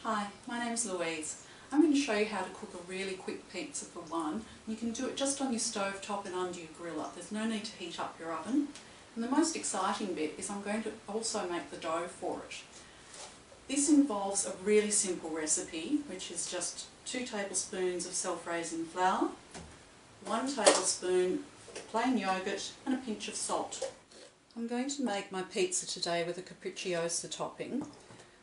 Hi, my name is Louise. I'm going to show you how to cook a really quick pizza for one. You can do it just on your stove top and under your griller. There's no need to heat up your oven. And the most exciting bit is I'm going to also make the dough for it. This involves a really simple recipe, which is just 2 tablespoons of self-raising flour, 1 tablespoon plain yogurt and a pinch of salt. I'm going to make my pizza today with a capricciosa topping.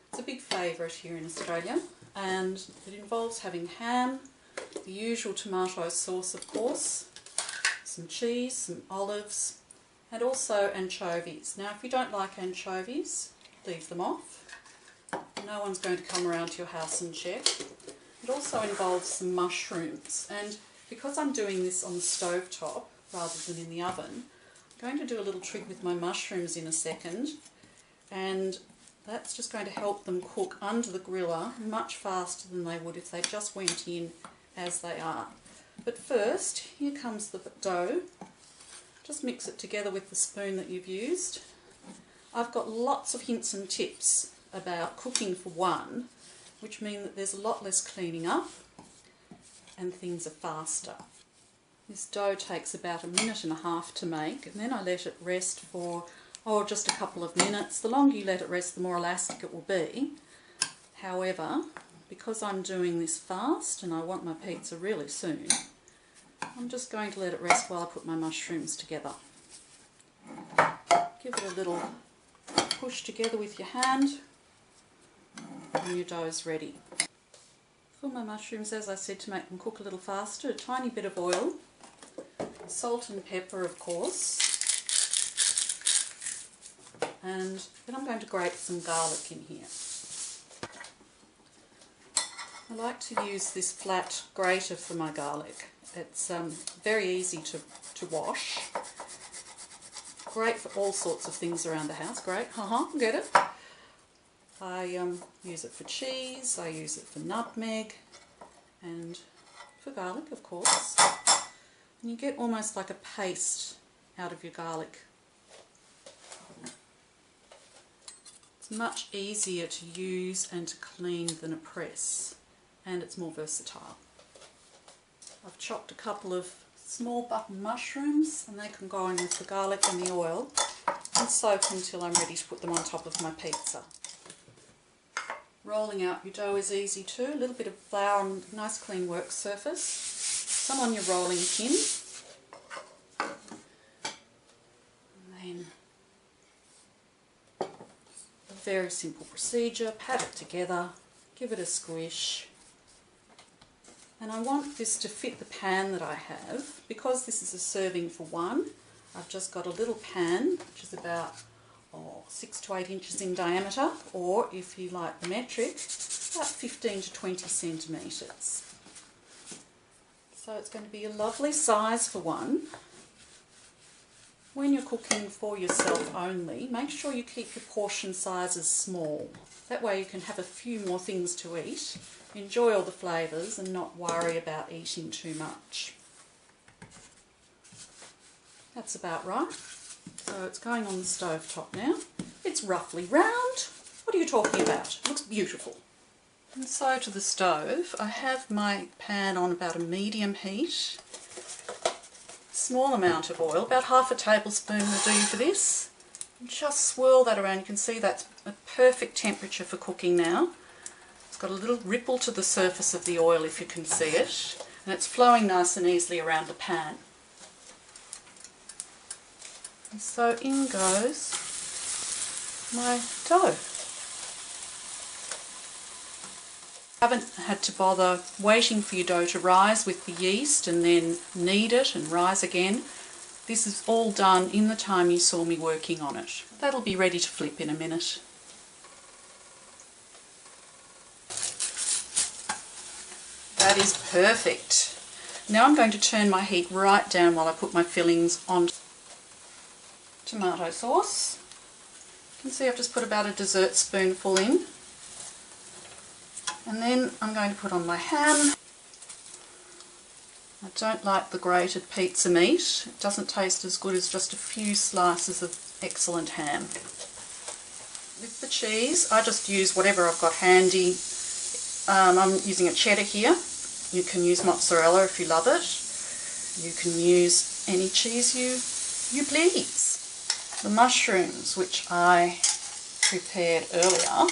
It's a big favourite here in Australia, and it involves having ham, the usual tomato sauce of course, some cheese, some olives, and also anchovies. Now if you don't like anchovies, leave them off. No one's going to come around to your house and check. It also involves some mushrooms, and because I'm doing this on the stove top rather than in the oven, I'm going to do a little trick with my mushrooms in a second, and that's just going to help them cook under the griller much faster than they would if they just went in as they are. But first, here comes the dough. Just mix it together with the spoon that you've used. I've got lots of hints and tips about cooking for one, which mean that there's a lot less cleaning up and things are faster. This dough takes about 1.5 minutes to make, and then I let it rest for just a couple of minutes. The longer you let it rest, the more elastic it will be. However, because I'm doing this fast and I want my pizza really soon, I'm just going to let it rest while I put my mushrooms together. Give it a little push together with your hand and your dough's ready. For my mushrooms, as I said, to make them cook a little faster, a tiny bit of oil, salt and pepper of course, and then I'm going to grate some garlic in here. I like to use this flat grater for my garlic. It's very easy to wash. Great for all sorts of things around the house. Great, get it? I use it for cheese, I use it for nutmeg, and for garlic of course. And you get almost like a paste out of your garlic. It's much easier to use and to clean than a press, and it's more versatile. I've chopped a couple of small button mushrooms, and they can go in with the garlic and the oil and soak until I'm ready to put them on top of my pizza. Rolling out your dough is easy too. A little bit of flour on a nice clean work surface, some on your rolling pin, and then a very simple procedure. Pat it together, give it a squish. And I want this to fit the pan that I have. Because this is a serving for one, I've just got a little pan which is about 6 to 8 inches in diameter, or if you like the metric, about 15 to 20 centimetres. So it's going to be a lovely size for one. When you're cooking for yourself only, make sure you keep your portion sizes small. That way you can have a few more things to eat, enjoy all the flavours and not worry about eating too much. That's about right. So it's going on the stove top now. It's roughly round. What are you talking about? It looks beautiful. And so to the stove, I have my pan on about a medium heat. Small amount of oil, about 1/2 tablespoon will do for this. And just swirl that around. You can see that's a perfect temperature for cooking now. It's got a little ripple to the surface of the oil if you can see it, and it's flowing nice and easily around the pan. And so in goes my dough. Haven't had to bother waiting for your dough to rise with the yeast and then knead it and rise again. This is all done in the time you saw me working on it. That'll be ready to flip in a minute. That is perfect. Now I'm going to turn my heat right down while I put my fillings on. Tomato sauce. You can see I've just put about a dessert spoonful in. And then I'm going to put on my ham. I don't like the grated pizza meat. It doesn't taste as good as just a few slices of excellent ham. With the cheese, I just use whatever I've got handy. I'm using a cheddar here. You can use mozzarella if you love it. You can use any cheese you please. The mushrooms, which I prepared earlier,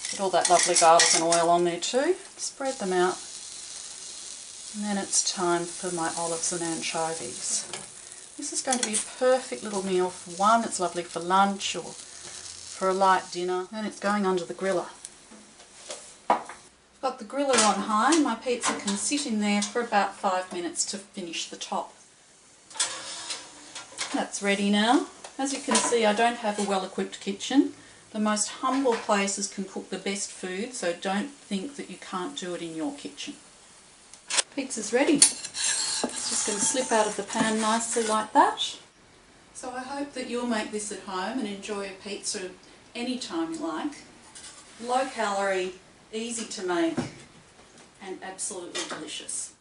put all that lovely garlic and oil on there too. Spread them out. And then it's time for my olives and anchovies. This is going to be a perfect little meal for one. It's lovely for lunch or for a light dinner. And it's going under the griller. I've got the griller on high. My pizza can sit in there for about 5 minutes to finish the top. That's ready now. As you can see, I don't have a well-equipped kitchen. The most humble places can cook the best food, so don't think that you can't do it in your kitchen. Pizza's ready. It's just going to slip out of the pan nicely like that. So I hope that you'll make this at home and enjoy a pizza anytime you like. Low calorie, easy to make, and absolutely delicious.